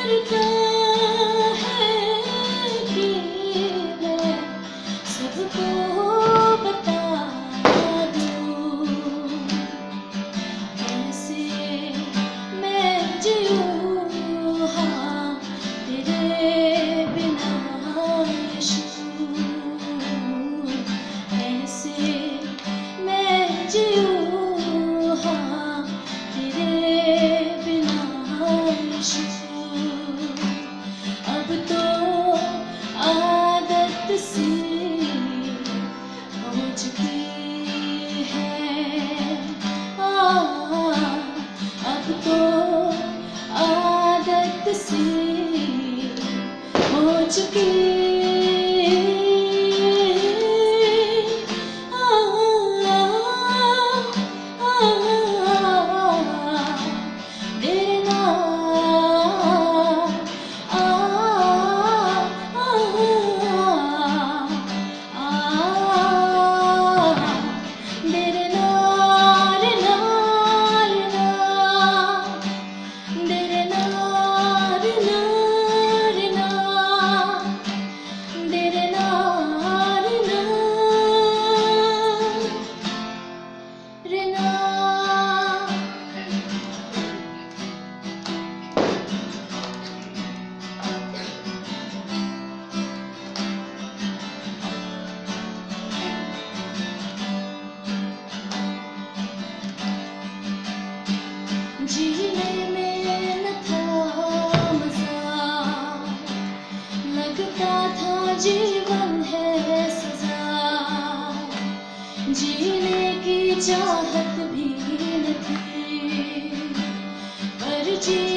करता है कि मैं सबको बता दूं, कैसे मैं जीऊं हाँ तेरे बिना यीशु, कैसे मैं जीऊं हाँ तेरे बिना यीशु। अब तो आदत सी हो चुकी है, अब तो आदत सी हो चुकी जीने में न था मजा, लगता था जीवन है सजा, जीने की चाहत भी न थी पर जी